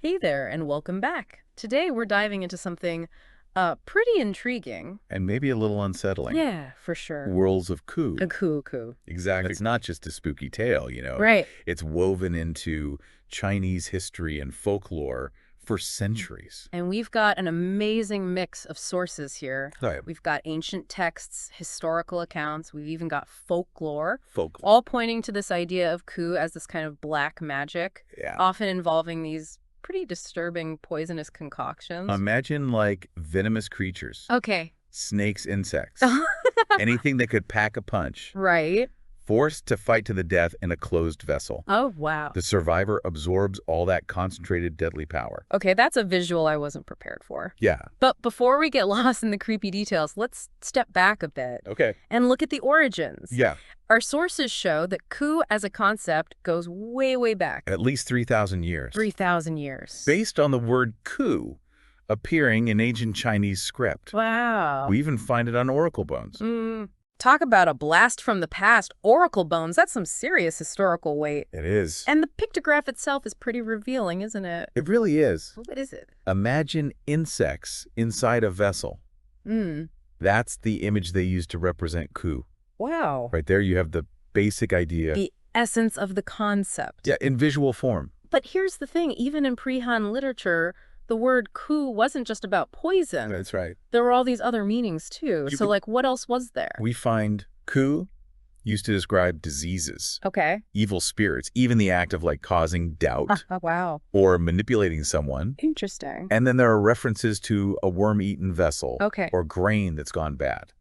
Hey there, and welcome back. Today we're diving into something pretty intriguing. And maybe a little unsettling. Yeah, for sure. Worlds of coup. A coup. Exactly. It's not just a spooky tale, Right. It's woven into Chinese history and folklore for centuries. And we've got an amazing mix of sources here. Right. We've got ancient texts, historical accounts, we've even got folklore, Folklore. all pointing to this idea of coup as this kind of black magic, Yeah. often involving these pretty disturbing poisonous concoctions. Imagine like venomous creatures, Okay. snakes, insects, anything that could pack a punch, Right. forced to fight to the death in a closed vessel. Oh, wow. The survivor absorbs all that concentrated deadly power. Okay, that's a visual I wasn't prepared for. Yeah. But before we get lost in the creepy details, let's step back a bit Okay. and look at the origins. Yeah. Our sources show that coup as a concept goes way, way back. At least 3,000 years. 3,000 years. Based on the word coup appearing in ancient Chinese script. Wow. We even find it on oracle bones. Talk about a blast from the past. Oracle bones, that's some serious historical weight. It is. And the pictograph itself is pretty revealing, isn't it? It really is. What is it? Imagine insects inside a vessel. That's the image they use to represent coup. Wow. Right there you have the basic idea. The essence of the concept. Yeah, in visual form. But here's the thing, even in pre-Han literature, the word coup wasn't just about poison. That's right. There were all these other meanings too. So like, what else was there? We find coup used to describe diseases, Okay. evil spirits, even the act of like causing doubt Oh, wow. or manipulating someone. Interesting. And then there are references to a worm-eaten vessel Okay. or grain that's gone bad.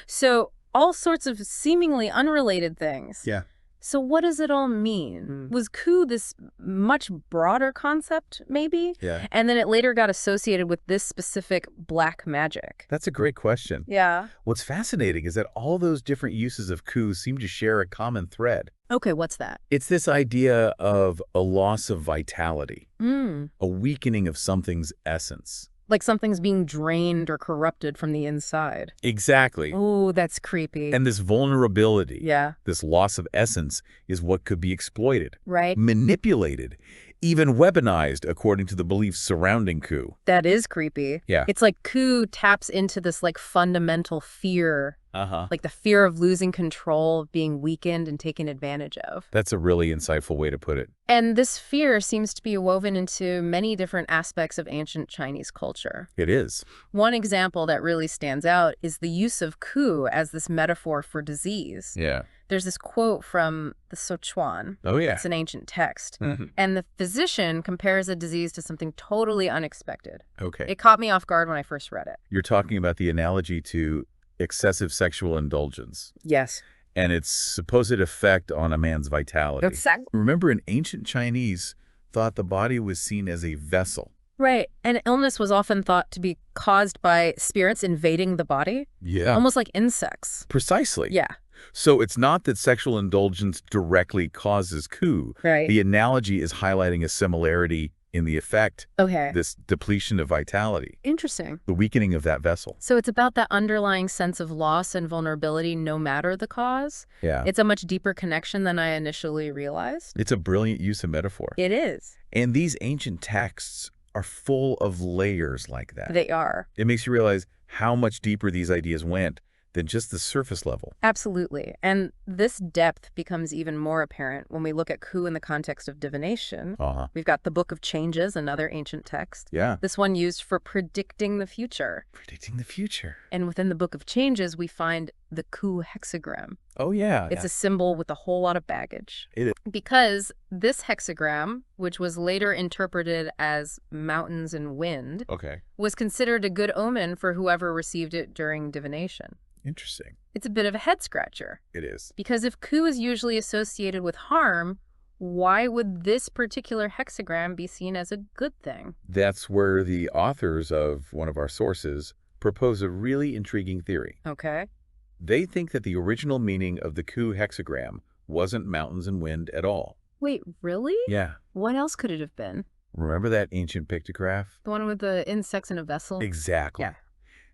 So all sorts of seemingly unrelated things. Yeah. So what does it all mean? Was coup this much broader concept, maybe? Yeah. And then it later got associated with this specific black magic. That's a great question. Yeah. What's fascinating is that all those different uses of coup seem to share a common thread. Okay, what's that? It's this idea of a loss of vitality, A weakening of something's essence. Like something's being drained or corrupted from the inside. Exactly. Oh, that's creepy. And this vulnerability, Yeah. this loss of essence, is what could be exploited, Right? manipulated, even weaponized according to the beliefs surrounding coup. That is creepy. Yeah. It's like coup taps into this like fundamental fear, Uh-huh. like the fear of losing control, of being weakened and taken advantage of. That's a really insightful way to put it. And this fear seems to be woven into many different aspects of ancient Chinese culture. It is. One example that really stands out is the use of coup as this metaphor for disease. Yeah. There's this quote from the Sichuan. Oh, yeah. It's an ancient text. Mhm. And the physician compares a disease to something totally unexpected. Okay. It caught me off guard when I first read it. You're talking about the analogy to excessive sexual indulgence Yes. and its supposed effect on a man's vitality. Exactly. Remember, in ancient Chinese, thought the body was seen as a vessel. Right. And illness was often thought to be caused by spirits invading the body, Yeah. almost like insects. Precisely. Yeah. So it's not that sexual indulgence directly causes coup. Right. The analogy is highlighting a similarity in the effect, Okay. this depletion of vitality, Interesting. the weakening of that vessel. So it's about that underlying sense of loss and vulnerability no matter the cause. Yeah. It's a much deeper connection than I initially realized. It's a brilliant use of metaphor. It is. And these ancient texts are full of layers like that. They are. It makes you realize how much deeper these ideas went than just the surface level. Absolutely. And this depth becomes even more apparent when we look at coup in the context of divination. Uh-huh. We've got the Book of Changes, another ancient text. Yeah. This one used for predicting the future. Predicting the future. And within the Book of Changes, we find the coup hexagram. Oh, yeah. It's a symbol with a whole lot of baggage. It is. Because this hexagram, which was later interpreted as mountains and wind, Okay. was considered a good omen for whoever received it during divination. Interesting. It's a bit of a head scratcher. It is. Because if coup is usually associated with harm, why would this particular hexagram be seen as a good thing? That's where the authors of one of our sources propose a really intriguing theory. Okay. They think that the original meaning of the coup hexagram wasn't mountains and wind at all. Wait, really? Yeah. What else could it have been? Remember that ancient pictograph? The one with the insects in a vessel? Exactly. Yeah.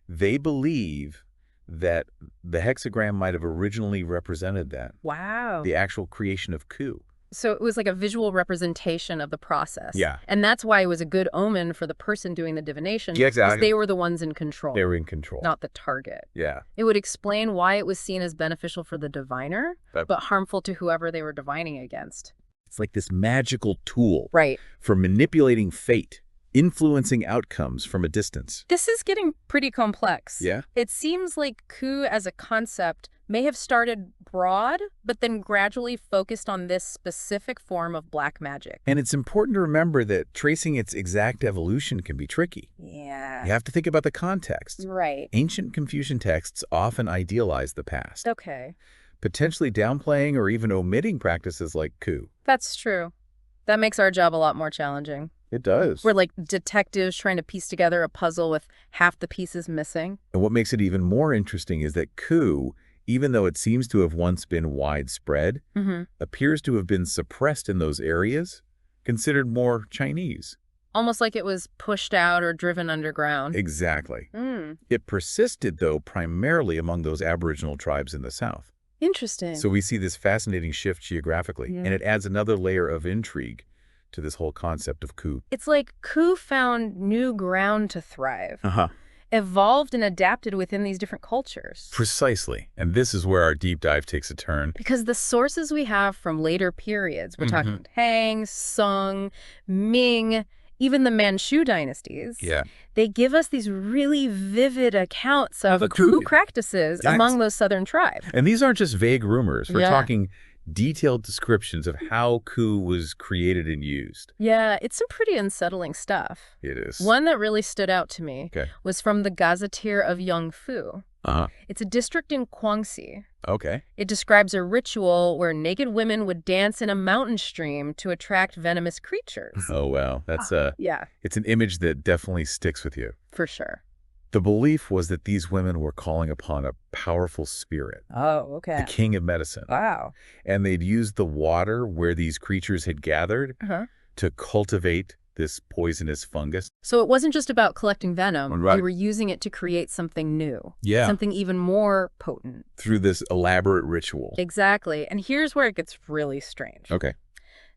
They believe that the hexagram might have originally represented that, Wow. the actual creation of coup. So it was like a visual representation of the process. Yeah. And that's why it was a good omen for the person doing the divination. Yeah, Because exactly. they were the ones in control. They were in control. Not the target. Yeah. It would explain why it was seen as beneficial for the diviner, but harmful to whoever they were divining against. It's like this magical tool Right. for manipulating fate, influencing outcomes from a distance. This is getting pretty complex. Yeah? It seems like coup as a concept may have started broad, but then gradually focused on this specific form of black magic. And it's important to remember that tracing its exact evolution can be tricky. Yeah. You have to think about the context. Right. Ancient Confucian texts often idealize the past, Okay. potentially downplaying or even omitting practices like coup. That's true. That makes our job a lot more challenging. It does. We're like detectives trying to piece together a puzzle with half the pieces missing. And what makes it even more interesting is that coup, even though it seems to have once been widespread, appears to have been suppressed in those areas, considered more Chinese. Almost like it was pushed out or driven underground. Exactly. It persisted, though, primarily among those Aboriginal tribes in the South. Interesting. So we see this fascinating shift geographically, and it adds another layer of intrigue to this whole concept of coup. It's like coup found new ground to thrive, Uh-huh. evolved and adapted within these different cultures. Precisely. And this is where our deep dive takes a turn. Because the sources we have from later periods, we're talking Tang, Sung, Ming, even the Manchu dynasties, they give us these really vivid accounts of coup practices among those southern tribes. And these aren't just vague rumors. We're Yeah. talking detailed descriptions of how coup was created and used. Yeah, it's some pretty unsettling stuff. It is. One that really stood out to me Okay. was from the Gazetteer of Yongfu. Uh-huh. It's a district in Guangxi. Okay. It describes a ritual where naked women would dance in a mountain stream to attract venomous creatures. Oh, wow. That's Yeah, it's an image that definitely sticks with you. for sure. The belief was that these women were calling upon a powerful spirit, Oh, okay. the king of medicine. Wow. And they'd used the water where these creatures had gathered to cultivate this poisonous fungus. So it wasn't just about collecting venom. Right. They were using it to create something new. Yeah. Something even more potent. Through this elaborate ritual. Exactly. And here's where it gets really strange. Okay.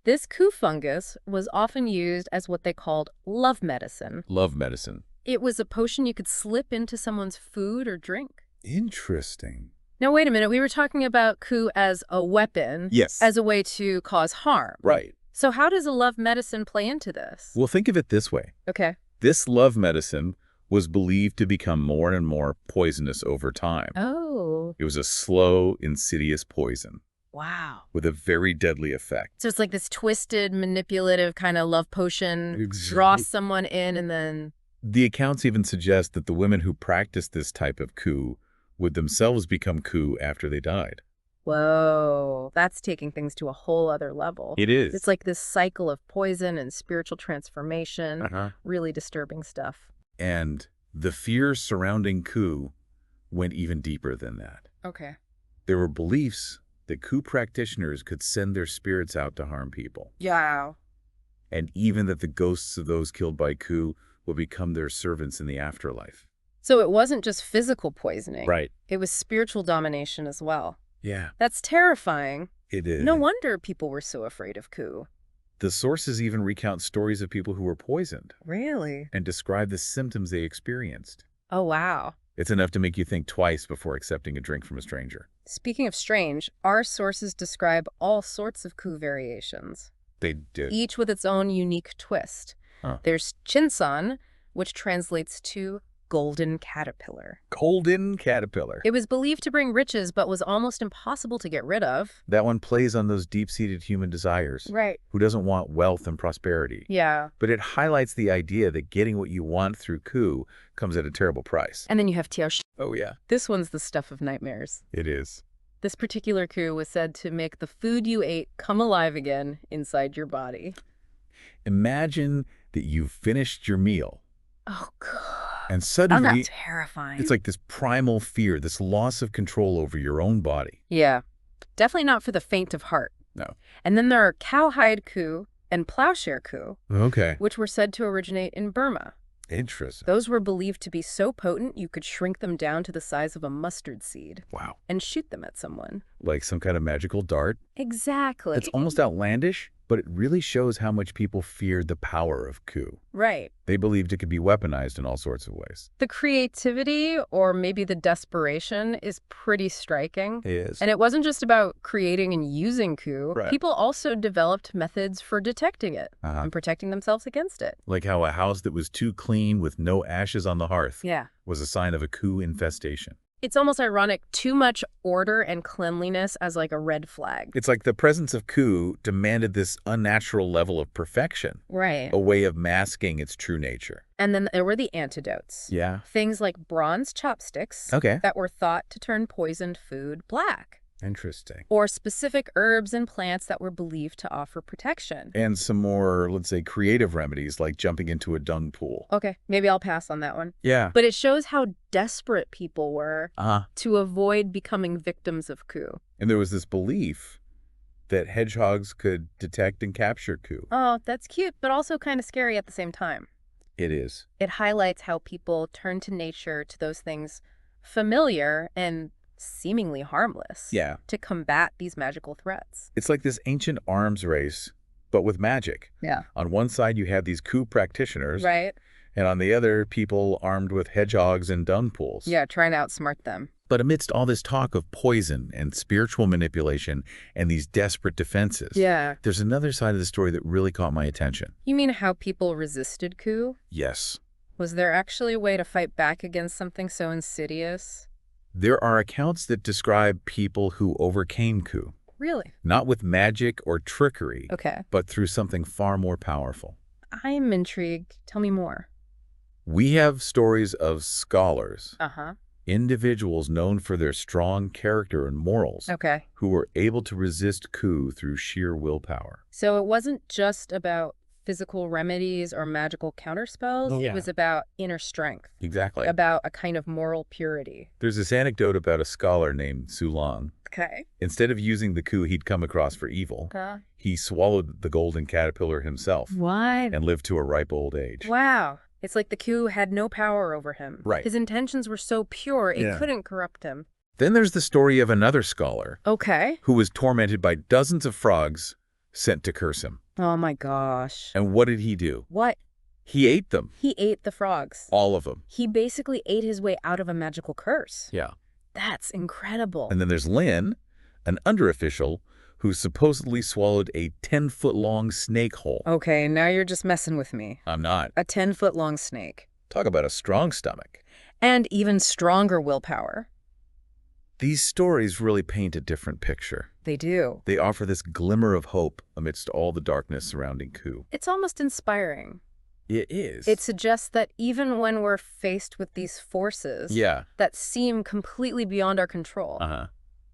This coup fungus was often used as what they called love medicine. Love medicine. It was a potion you could slip into someone's food or drink. Interesting. Now, wait a minute. We were talking about coup as a weapon. Yes. As a way to cause harm. Right. So how does a love medicine play into this? Well, think of it this way. Okay. This love medicine was believed to become more and more poisonous over time. Oh. It was a slow, insidious poison Wow. with a very deadly effect. So it's like this twisted, manipulative kind of love potion, Exactly. draws someone in and then... The accounts even suggest that the women who practiced this type of coup would themselves become coup after they died. Whoa, that's taking things to a whole other level. It is. It's like this cycle of poison and spiritual transformation, really disturbing stuff. And the fear surrounding coup went even deeper than that. Okay. There were beliefs that coup practitioners could send their spirits out to harm people, Yeah. and even that the ghosts of those killed by coup would become their servants in the afterlife. So it wasn't just physical poisoning. Right. It was spiritual domination as well. Yeah, That's terrifying. it is. No wonder people were so afraid of coup. The sources even recount stories of people who were poisoned Really? and describe the symptoms they experienced. Oh, wow. It's enough to make you think twice before accepting a drink from a stranger. Speaking of strange, our sources describe all sorts of coup variations, They did. each with its own unique twist. There's Chinsan, which translates to golden caterpillar. Golden caterpillar. It was believed to bring riches, but was almost impossible to get rid of. That one plays on those deep-seated human desires. Right. Who doesn't want wealth and prosperity? Yeah. But it highlights the idea that getting what you want through coup comes at a terrible price. And then you have Tiao. Oh, yeah. This one's the stuff of nightmares. It is. This particular coup was said to make the food you ate come alive again inside your body. Imagine that you've finished your meal, Oh, God. and suddenly That's terrifying. it's like this primal fear, this loss of control over your own body. Yeah. Definitely not for the faint of heart. No. And then there are cowhide coup and plowshare coup, Okay. which were said to originate in Burma. Interesting. Those were believed to be so potent you could shrink them down to the size of a mustard seed. Wow. And shoot them at someone. Like some kind of magical dart? Exactly. It's almost outlandish, but it really shows how much people feared the power of coup. Right. They believed it could be weaponized in all sorts of ways. The creativity, or maybe the desperation, is pretty striking. It is. And it wasn't just about creating and using coup. Right. People also developed methods for detecting it and protecting themselves against it. Like how a house that was too clean with no ashes on the hearth was a sign of a coup infestation. It's almost ironic, too much order and cleanliness as like a red flag. It's like the presence of coup demanded this unnatural level of perfection. Right. A way of masking its true nature. And then there were the antidotes. Yeah. Things like bronze chopsticks that were thought to turn poisoned food black. Interesting. Or specific herbs and plants that were believed to offer protection. And some more, let's say, creative remedies like jumping into a dung pool. Okay, maybe I'll pass on that one. Yeah. But it shows how desperate people were to avoid becoming victims of coup. And there was this belief that hedgehogs could detect and capture coup. Oh, that's cute, but also kind of scary at the same time. It is. It highlights how people turn to nature, to those things familiar and seemingly harmless to combat these magical threats. It's like this ancient arms race, but with magic. Yeah. On one side, you have these coup practitioners. Right. And on the other, people armed with hedgehogs and dung pools. Yeah, trying to outsmart them. But amidst all this talk of poison and spiritual manipulation and these desperate defenses, there's another side of the story that really caught my attention. You mean how people resisted coup? Yes. Was there actually a way to fight back against something so insidious? There are accounts that describe people who overcame coup. Really? Not with magic or trickery, but through something far more powerful. I'm intrigued. Tell me more. We have stories of scholars, individuals known for their strong character and morals, who were able to resist coup through sheer willpower. So it wasn't just about physical remedies or magical counterspells. It was about inner strength. Exactly. About a kind of moral purity. There's this anecdote about a scholar named Sulong. Instead of using the coup he'd come across for evil, he swallowed the golden caterpillar himself. What? And lived to a ripe old age. Wow. It's like the coup had no power over him. Right. His intentions were so pure, it couldn't corrupt him. Then there's the story of another scholar. Who was tormented by dozens of frogs sent to curse him. Oh my gosh. And what did he do? What? He ate them. He ate the frogs. All of them. He basically ate his way out of a magical curse. Yeah. That's incredible. And then there's Lin, an underofficial, who supposedly swallowed a 10-foot-long snake whole. Okay, now you're just messing with me. I'm not. A 10-foot-long snake. Talk about a strong stomach. And even stronger willpower. These stories really paint a different picture. They do. They offer this glimmer of hope amidst all the darkness surrounding coup. It's almost inspiring. It is. It suggests that even when we're faced with these forces that seem completely beyond our control,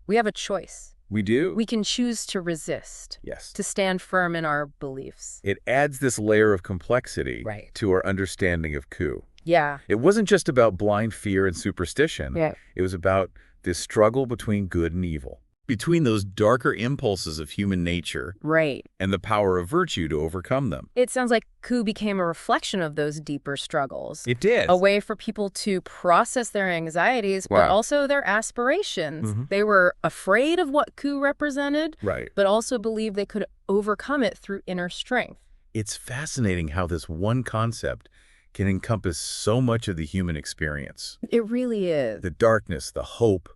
we have a choice. We do. We can choose to resist. Yes. To stand firm in our beliefs. It adds this layer of complexity to our understanding of coup. Yeah. It wasn't just about blind fear and superstition. Yeah. It was about this struggle between good and evil. Between those darker impulses of human nature and the power of virtue to overcome them. It sounds like coup became a reflection of those deeper struggles. It did. A way for people to process their anxieties, but also their aspirations. They were afraid of what coup represented, but also believed they could overcome it through inner strength. It's fascinating how this one concept can encompass so much of the human experience. It really is. The darkness, the hope,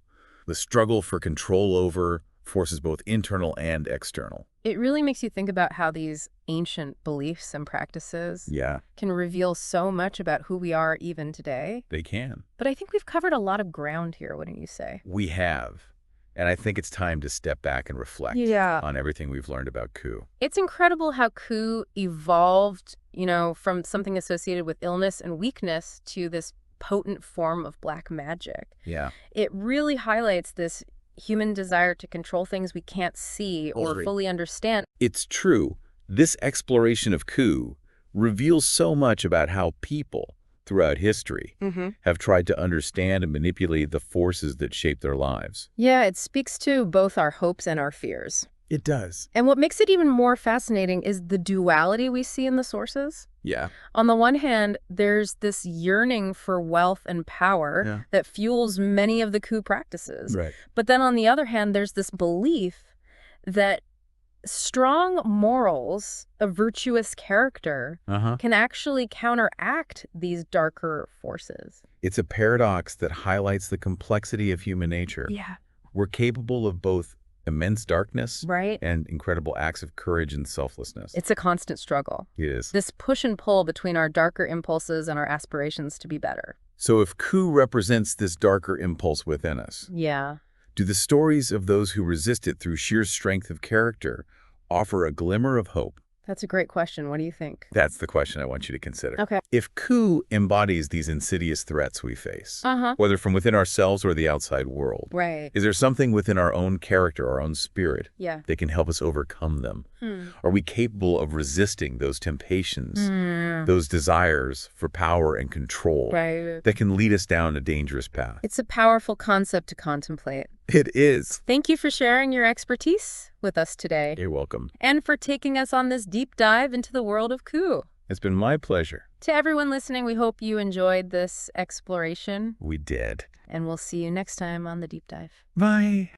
the struggle for control over forces both internal and external. It really makes you think about how these ancient beliefs and practices can reveal so much about who we are even today. They can. But I think we've covered a lot of ground here, wouldn't you say? We have. And I think it's time to step back and reflect on everything we've learned about coup. It's incredible how coup evolved, from something associated with illness and weakness to this potent form of black magic. Yeah. It really highlights this human desire to control things we can't see or fully understand. It's true. This exploration of coup reveals so much about how people throughout history have tried to understand and manipulate the forces that shape their lives. Yeah, it speaks to both our hopes and our fears. It does. And what makes it even more fascinating is the duality we see in the sources. Yeah. On the one hand, there's this yearning for wealth and power that fuels many of the coup practices. Right. But then on the other hand, there's this belief that strong morals, a virtuous character, can actually counteract these darker forces. It's a paradox that highlights the complexity of human nature. Yeah. We're capable of both immense darkness Right. and incredible acts of courage and selflessness. It's a constant struggle. It is. This push and pull between our darker impulses and our aspirations to be better. So if coup represents this darker impulse within us, Yeah. do the stories of those who resist it through sheer strength of character offer a glimmer of hope? That's a great question. What do you think? That's the question I want you to consider. Okay. If coup embodies these insidious threats we face, whether from within ourselves or the outside world, Right. is there something within our own character, our own spirit, Yeah. that can help us overcome them? Are we capable of resisting those temptations, those desires for power and control that can lead us down a dangerous path? It's a powerful concept to contemplate. It is. Thank you for sharing your expertise with us today. You're welcome. And for taking us on this deep dive into the world of coup. It's been my pleasure. To everyone listening, we hope you enjoyed this exploration. We did. And we'll see you next time on The Deep Dive. Bye.